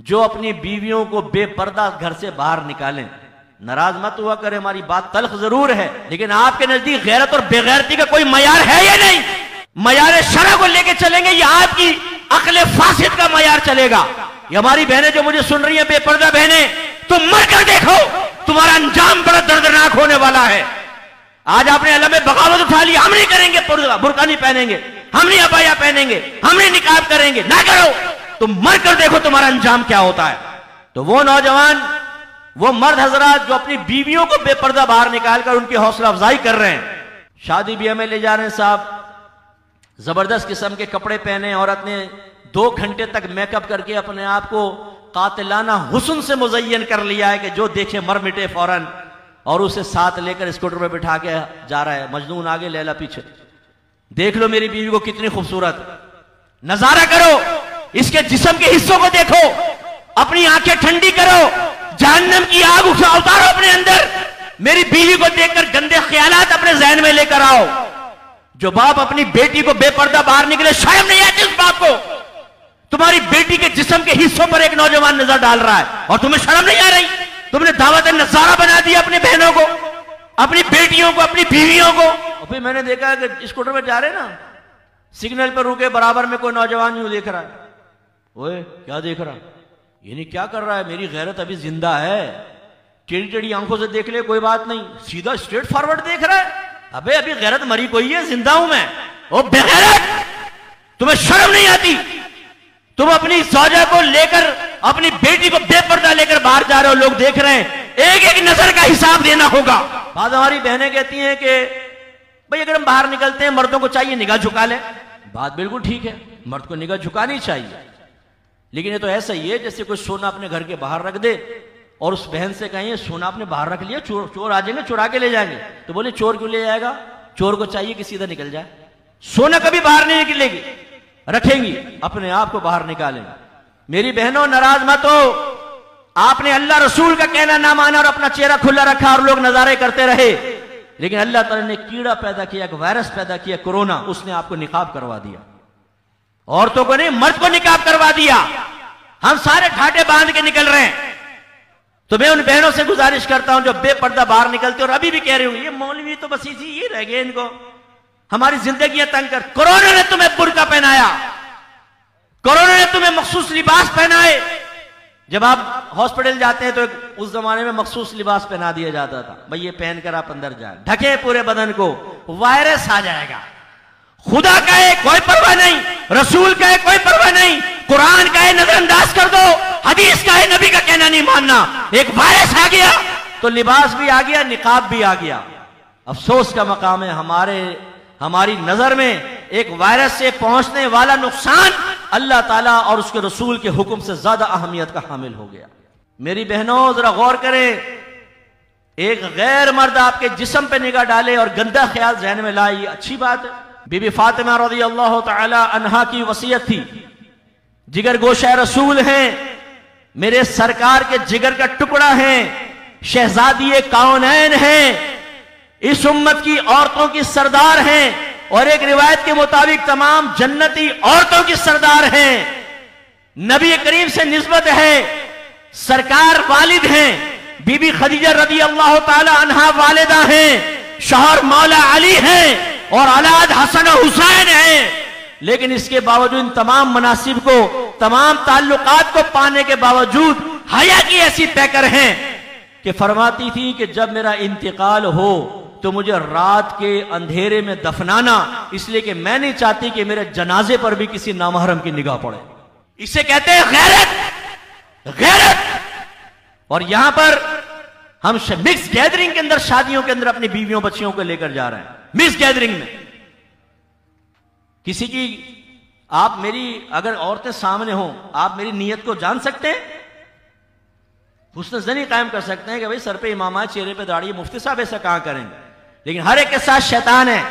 جو اپنی بیویوں کو بے پردہ گھر سے باہر نکالیں. ناراض مت ہوا کرے، ہماری بات تلخ ضرور ہے، لیکن آپ کے نزدیک غیرت اور بے غیرتی کا کوئی معیار ہے یا نہیں؟ معیار شرع کو لے کے چلیں گے یا آپ کی عقل فاسد کا معیار چلے گا؟ یہ ہماری بہنیں جو مجھے سن رہی ہیں، بے پردہ بہنیں، تم مر کر دیکھو، تمہارا انجام بڑا دردناک ہونے والا ہے. آج آپ نے علم بغاوت اٹھا لی، ہم نہیں کریں گے، برقع نہیں پہنیں گے، ہم نہیں عبایا پہنیں گے، ہم نہیں نقاب کریں گے. نہ کرو، تم مر کر دیکھو تمہارا انجام کیا ہوتا ہے. تو وہ نوجوان، وہ مرد حضرات جو اپنی بیویوں کو بے پردہ باہر نکال کر ان کی حوصلہ افزائی کر رہے ہیں، شادی بیاہ میں لے جا رہے ہیں صاحب، زبردست قسم کے کپڑے پہنے، عورت نے 2 گھنٹے تک میک اپ کر کے اپنے آپ کو قاتلانہ حسن سے مزین کر لیا ہے کہ جو دیکھے مر مٹے فوراً، اور اسے ساتھ لے کر اسکوٹر پہ بٹھا کے جا رہا ہے، مجنون آگے لیلا پیچھے. دیکھ لو میری بیوی کو کتنی خوبصورت، نظارہ کرو، اس کے جسم کے حصوں کو دیکھو، اپنی آنکھیں ٹھنڈی کرو، جہنم کی آگ اتارو اپنے اندر. میری بیوی کو دیکھ کر گندے خیالات اپنے ذہن میں لے کر آؤ. جو باپ اپنی بیٹی کو بے پردہ باہر نکلے، شرم نہیں آتی اس باپ کو؟ تمہاری بیٹی کے جسم کے حصوں پر ایک نوجوان نظر ڈال رہا ہے اور تمہیں شرم نہیں آ رہی؟ تم نے دعوت نظارہ بنا دیا اپنی بہنوں کو، اپنی بیٹیوں کو، اپنی بیویوں کو. اور پھر میں نے دیکھا کہ اسکوٹر پہ جا رہے نا، سگنل پر روکے، برابر میں کوئی نوجوان یوں دیکھ رہا ہے. اوے کیا دیکھ رہا؟ یعنی کیا کر رہا ہے؟ میری غیرت ابھی زندہ ہے. ٹیڑھی ٹیڑھی آنکھوں سے دیکھ لے کوئی بات نہیں، سیدھا اسٹریٹ فارورڈ دیکھ رہا ہے. ابے ابھی غیرت مری کوئی ہے، زندہ ہوں میں. او بے غیرت، تمہیں شرم نہیں آتی؟ تم اپنی زوجہ کو لے کر، اپنی بیٹی کو بے پردہ لے کر باہر جا رہے ہو، لوگ دیکھ رہے ہیں، ایک ایک نظر کا حساب دینا ہوگا. بعض ہماری بہنیں کہتی ہیں کہ بھئی اگر ہم باہر نکلتے ہیں مردوں کو چاہیے نگاہ جھکا لیں. بات بالکل ٹھیک ہے، مرد کو نگاہ جھکانی چاہیے، لیکن یہ تو ایسا ہی ہے جیسے کوئی سونا اپنے گھر کے باہر رکھ دے اور اس بہن سے کہیں سونا اپنے باہر رکھ لیا، چور آ جائیں گے چورا کے لے جائیں گے. تو بولے چور کیوں لے جائے گا؟ چور کو چاہیے کہ سیدھا نکل جائے. سونا کبھی باہر نہیں نکلے گی، رکھیں گی، اپنے آپ کو باہر نکالیں گے. میری بہنوں ناراض مت ہو، آپ نے اللہ رسول کا کہنا نہ مانا اور اپنا چہرہ کھلا رکھا اور لوگ نظارے کرتے رہے، لیکن اللہ تعالیٰ نے کیڑا پیدا کیا، ایک وائرس پیدا کیا، کورونا، اس نے آپ کو نقاب کروا دیا. عورتوں کو نہیں، مرد کو نقاب کروا دیا. ہم سارے ٹھاٹے باندھ کے نکل رہے ہیں. تو میں ان بہنوں سے گزارش کرتا ہوں جو بے پردہ باہر نکلتے اور ابھی بھی کہہ رہے ہوں یہ مولوی تو بس اسی یہ رہ گئے، ان کو ہماری زندگیاں تنگ کر. کورونا نے تمہیں برقع پہنایا، کورونا نے تمہیں مخصوص لباس پہنائے. جب آپ ہاسپٹل جاتے ہیں تو اس زمانے میں مخصوص لباس پہنا دیا جاتا تھا، بھئی یہ پہن کر آپ اندر جائیں، ڈھکے پورے بدن کو، وائرس آ جائے گا. خدا کا ہے کوئی پرواہ نہیں، رسول کا ہے کوئی پرواہ نہیں، قرآن کا ہے نظر انداز کر دو، حدیث کا ہے نبی کا کہنا نہیں ماننا. ایک وائرس آ گیا تو لباس بھی آ گیا، نقاب بھی آ گیا. افسوس کا مقام ہے ہماری نظر میں ایک وائرس سے پہنچنے والا نقصان اللہ تعالیٰ اور اس کے رسول کے حکم سے زیادہ اہمیت کا حامل ہو گیا. میری بہنوں ذرا غور کریں، ایک غیر مرد آپ کے جسم پہ نگاہ ڈالے اور گندا خیال ذہن میں لائے، یہ اچھی بات ہے. بی بی فاطمہ رضی اللہ تعالی عنہا کی وصیت تھی، جگر گوشہ رسول ہیں، میرے سرکار کے جگر کا ٹکڑا ہیں، شہزادی کونین ہیں، اس امت کی عورتوں کی سردار ہیں، اور ایک روایت کے مطابق تمام جنتی عورتوں کی سردار ہیں. نبی کریم سے نسبت ہے، سرکار والد ہیں، بی بی خدیجہ رضی اللہ تعالی عنہا والدہ ہیں، شوہر مولا علی ہیں اور اولاد حسن و حسین ہیں. لیکن اس کے باوجود ان تمام مناصب کو، تمام تعلقات کو پانے کے باوجود حیا کی ایسی پیکر ہیں کہ فرماتی تھی کہ جب میرا انتقال ہو تو مجھے رات کے اندھیرے میں دفنانا، اس لیے کہ میں نہیں چاہتی کہ میرے جنازے پر بھی کسی نامحرم کی نگاہ پڑے. اسے کہتے ہیں غیرت. غیرت. اور یہاں پر ہم مکس گیدرنگ کے اندر، شادیوں کے اندر اپنی بیویوں بچیوں کو لے کر جا رہے ہیں. مکس گیدرنگ میں کسی کی، آپ میری اگر عورتیں سامنے ہوں، آپ میری نیت کو جان سکتے ہیں، حسن ظنی قائم کر سکتے ہیں کہ بھئی سر پہ امامہ، چہرے پہ داڑھی، مفتی صاحب ایسا کہاں کریں گے. لیکن ہر ایک کے ساتھ شیطان ہے.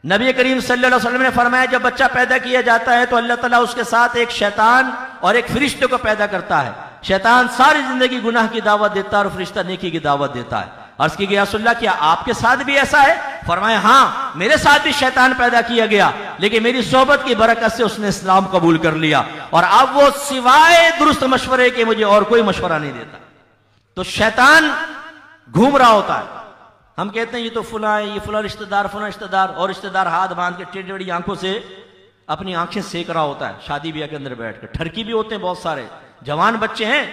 نبی کریم صلی اللہ علیہ وسلم نے فرمایا جب بچہ پیدا کیا جاتا ہے تو اللہ تعالیٰ اس کے ساتھ ایک شیطان اور ایک فرشتے کو پیدا کرتا ہے. شیطان ساری زندگی گناہ کی دعوت دیتا ہے اور فرشتہ نیکی کی دعوت دیتا ہے. عرض کی گئی یا رسول اللہ کیا آپ کے ساتھ بھی ایسا ہے؟ فرمایا ہاں میرے ساتھ بھی شیطان پیدا کیا گیا، لیکن میری صحبت کی برکت سے اس نے اسلام قبول کر لیا، اور اب وہ سوائے درست مشورے کے مجھے اور کوئی مشورہ نہیں دیتا۔ تو شیطان گھوم رہا ہوتا ہے، ہم کہتے ہیں یہ تو فلاں ہے، یہ فلاں رشتہ دار، فلاں رشتہ دار، اور رشتہ دار ہاتھ باندھ کے ٹیڑھی ٹیڑھی آنکھوں سے اپنی آنکھیں سیک رہا ہوتا ہے شادی بیاہ کے اندر بیٹھ کر۔ ٹھرکی بھی ہوتے ہیں بہت سارے جوان بچے ہیں،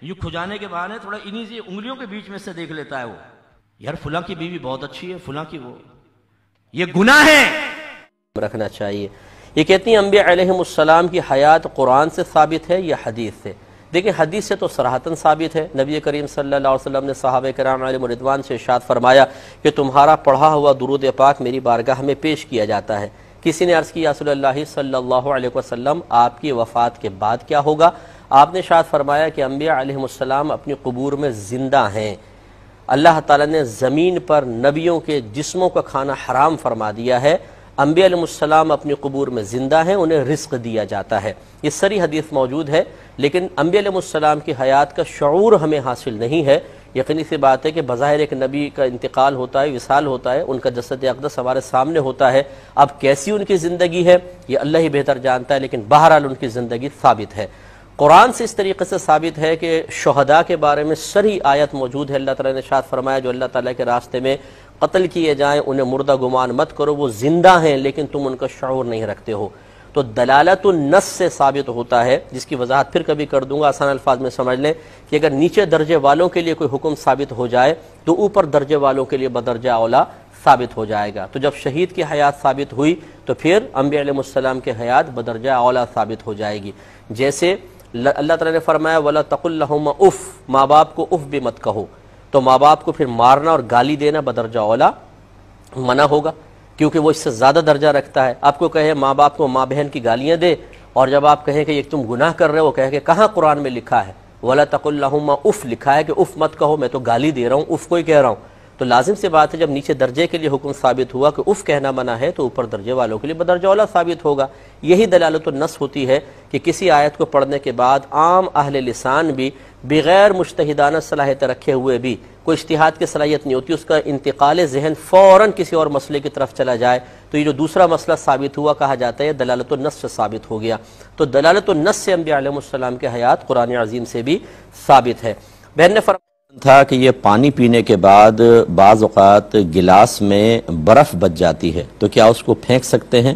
یوں کھجانے کے بہانے تھوڑا انہی سے انگلیوں کے بیچ میں سے دیکھ لیتا ہے وہ، یار فلاں کی بیوی بہت اچھی ہے، فلاں کی وہ، یہ گناہ ہے رکھنا چاہیے۔ یہ کہتی ہیں انبیاء علیہم السلام کی حیات قرآن سے ثابت ہے یا حدیث سے؟ دیکھیں حدیث سے تو صراحتاً ثابت ہے، نبی کریم صلی اللہ علیہ وسلم نے صحابہ کرام علیہم رضوان سے ارشاد فرمایا کہ تمہارا پڑھا ہوا درود پاک میری بارگاہ میں پیش کیا جاتا ہے۔ کسی نے عرض کی یا رسول اللہ صلی اللہ علیہ وسلم آپ کی وفات کے بعد کیا ہوگا؟ آپ نے ارشاد فرمایا کہ انبیاء علیہم السلام اپنی قبور میں زندہ ہیں، اللہ تعالیٰ نے زمین پر نبیوں کے جسموں کا کھانا حرام فرما دیا ہے، انبیاء علیہ السلام اپنی قبور میں زندہ ہیں، انہیں رزق دیا جاتا ہے۔ یہ سری حدیث موجود ہے، لیکن انبیاء علیہ السلام کی حیات کا شعور ہمیں حاصل نہیں ہے۔ یقینی سی بات ہے کہ بظاہر ایک نبی کا انتقال ہوتا ہے، وصال ہوتا ہے، ان کا جسد اقدس ہمارے سامنے ہوتا ہے، اب کیسی ان کی زندگی ہے یہ اللہ ہی بہتر جانتا ہے، لیکن بہرحال ان کی زندگی ثابت ہے۔ قرآن سے اس طریقے سے ثابت ہے کہ شہداء کے بارے میں صریح آیت موجود ہے، اللہ تعالیٰ نے ارشاد فرمایا جو اللہ تعالیٰ کے راستے میں قتل کیے جائیں انہیں مردہ گمان مت کرو، وہ زندہ ہیں لیکن تم ان کا شعور نہیں رکھتے ہو۔ تو دلالت النص سے ثابت ہوتا ہے، جس کی وضاحت پھر کبھی کر دوں گا، آسان الفاظ میں سمجھ لیں کہ اگر نیچے درجے والوں کے لیے کوئی حکم ثابت ہو جائے تو اوپر درجے والوں کے لیے بدرجہ اولا ثابت ہو جائے گا۔ تو جب شہید کی حیات ثابت ہوئی تو پھر انبیاء علیہ السلام کی حیات بدرجہ اولا ثابت ہو جائے گی۔ جیسے اللہ تعالیٰ نے فرمایا وَلَا تَقُلْ لَهُمَا اف، ماں باپ کو اف بھی مت کہو، تو ماں باپ کو پھر مارنا اور گالی دینا بدرجہ اولا منع ہوگا، کیونکہ وہ اس سے زیادہ درجہ رکھتا ہے۔ آپ کو کہے ماں باپ کو ماں بہن کی گالیاں دے، اور جب آپ کہیں کہ یہ تم گناہ کر رہے ہو، کہے کہ کہاں قرآن میں لکھا ہے وَلَا تَقُلْ لَهُمَا اف لکھا ہے کہ اف مت کہو، میں تو گالی دے رہا ہوں، اف کو ہی کہہ رہا ہوں۔ تو لازم سے بات ہے جب نیچے درجے کے لیے حکم ثابت ہوا کہ اف کہنا منع ہے تو اوپر درجے والوں کے لیے بدرجہ اولا ثابت ہوگا۔ یہی دلالت النص ہوتی ہے کہ کسی آیت کو پڑھنے کے بعد عام اہل لسان بھی بغیر مجتہدانہ صلاحیت رکھے ہوئے بھی، کوئی اجتہاد کی صلاحیت نہیں ہوتی، اس کا انتقال ذہن فوراً کسی اور مسئلے کی طرف چلا جائے، تو یہ جو دوسرا مسئلہ ثابت ہوا کہا جاتا ہے دلالت النص سے ثابت ہو گیا۔ تو دلالت النص سے انبیاء علیہ السلام کے حیات قرآن عظیم سے بھی ثابت ہے۔ بہن نے فرمایا تھا کہ یہ پانی پینے کے بعد بعض اوقات گلاس میں برف بچ جاتی ہے تو کیا اس کو پھینک سکتے ہیں؟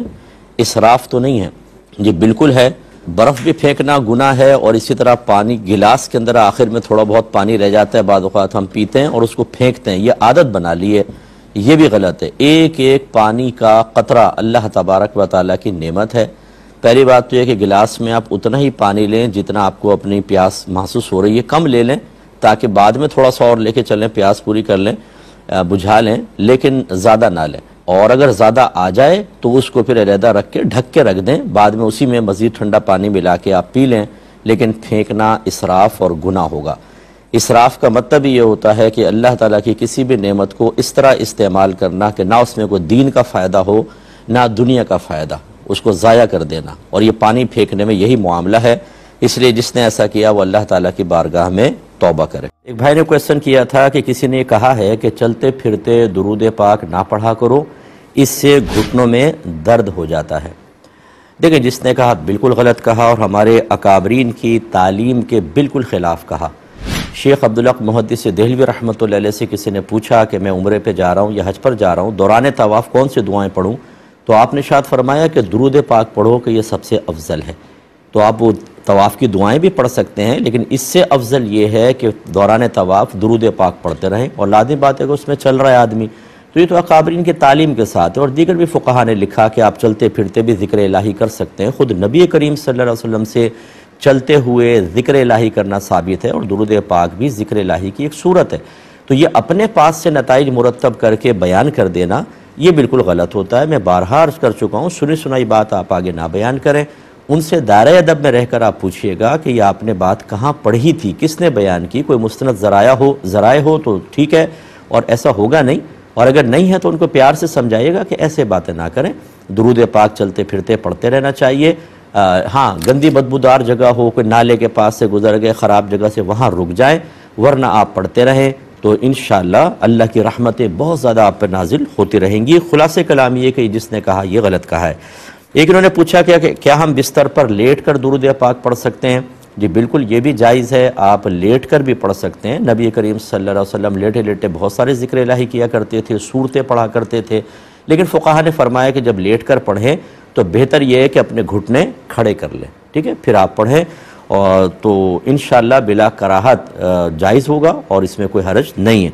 اسراف تو نہیں ہے؟ یہ بالکل ہے، برف بھی پھینکنا گناہ ہے، اور اسی طرح پانی گلاس کے اندر آخر میں تھوڑا بہت پانی رہ جاتا ہے، بعض اوقات ہم پیتے ہیں اور اس کو پھینکتے ہیں، یہ عادت بنا لی ہے، یہ بھی غلط ہے۔ ایک ایک پانی کا قطرہ اللہ تبارک و تعالیٰ کی نعمت ہے۔ پہلی بات تو یہ کہ گلاس میں آپ اتنا ہی پانی لیں جتنا آپ کو اپنی پیاس محسوس ہو رہی ہے، کم لے لیں تاکہ بعد میں تھوڑا سا اور لے کے چلیں، پیاس پوری کر لیں، بجھا لیں، لیکن زیادہ نہ لیں، اور اگر زیادہ آ جائے تو اس کو پھر علیحدہ رکھ کے ڈھک کے رکھ دیں، بعد میں اسی میں مزید ٹھنڈا پانی ملا کے آپ پی لیں، لیکن پھینکنا اسراف اور گناہ ہوگا۔ اسراف کا مطلب یہ ہوتا ہے کہ اللہ تعالیٰ کی کسی بھی نعمت کو اس طرح استعمال کرنا کہ نہ اس میں کوئی دین کا فائدہ ہو نہ دنیا کا فائدہ، اس کو ضائع کر دینا، اور یہ پانی پھینکنے میں یہی معاملہ ہے۔ اس لیے جس نے ایسا کیا وہ اللہ تعالیٰ کی بارگاہ میں توبہ کرے۔ ایک بھائی نے کویسچن کیا تھا کہ کسی نے یہ کہا ہے کہ چلتے پھرتے درود پاک نہ پڑھا کرو، اس سے گھٹنوں میں درد ہو جاتا ہے۔ دیکھیں جس نے کہا بالکل غلط کہا، اور ہمارے اکابرین کی تعلیم کے بالکل خلاف کہا۔ شیخ عبدالحق محدث دہلوی رحمۃ اللہ علیہ سے کسی نے پوچھا کہ میں عمرے پہ جا رہا ہوں یا حج پر جا رہا ہوں، دوران طواف کون سے دعائیں پڑھوں؟ تو آپ نے ارشاد فرمایا کہ درود پاک پڑھو کہ یہ سب سے افضل ہے۔ تو آپ وہ طواف کی دعائیں بھی پڑھ سکتے ہیں، لیکن اس سے افضل یہ ہے کہ دوران طواف درود پاک پڑھتے رہیں، اور لازمی بات ہے کہ اس میں چل رہا ہے آدمی، تو یہ تو اکابرین کی تعلیم کے ساتھ ہے۔ اور دیگر بھی فقہا نے لکھا کہ آپ چلتے پھرتے بھی ذکر الہی کر سکتے ہیں، خود نبی کریم صلی اللہ علیہ وسلم سے چلتے ہوئے ذکر الہی کرنا ثابت ہے، اور درود پاک بھی ذکر الہی کی ایک صورت ہے۔ تو یہ اپنے پاس سے نتائج مرتب کر کے بیان کر دینا یہ بالکل غلط ہوتا ہے۔ میں بارہا عرض کر چکا ہوں، سنی سنائی بات آپ آگے نہ بیان کریں، ان سے دائرہ ادب میں رہ کر آپ پوچھئے گا کہ یہ آپ نے بات کہاں پڑھی تھی، کس نے بیان کی، کوئی مستند ذرائع ہو تو ٹھیک ہے، اور ایسا ہوگا نہیں، اور اگر نہیں ہے تو ان کو پیار سے سمجھائیے گا کہ ایسے باتیں نہ کریں، درود پاک چلتے پھرتے پڑھتے رہنا چاہیے۔ ہاں گندی بدبودار جگہ ہو، کوئی نالے کے پاس سے گزر گئے، خراب جگہ سے، وہاں رک جائیں، ورنہ آپ پڑھتے رہیں۔ تو انشاءاللہ اللہ کی رحمتیں بہت زیادہ آپ پر نازل ہوتی رہیں گی۔ خلاصہ کلام یہ کہ جس نے کہا یہ غلط کہا ہے۔ ایک انہوں نے پوچھا کہ کیا ہم بستر پر لیٹ کر درود پاک پڑھ سکتے ہیں؟ جی بالکل، یہ بھی جائز ہے، آپ لیٹ کر بھی پڑھ سکتے ہیں۔ نبی کریم صلی اللہ علیہ وسلم لیٹے لیٹے بہت سارے ذکر الہی کیا کرتے تھے، سورتیں پڑھا کرتے تھے، لیکن فقہا نے فرمایا کہ جب لیٹ کر پڑھیں تو بہتر یہ ہے کہ اپنے گھٹنے کھڑے کر لیں، ٹھیک ہے، پھر آپ پڑھیں، اور تو انشاءاللہ بلا کراہت جائز ہوگا اور اس میں کوئی حرج نہیں ہے۔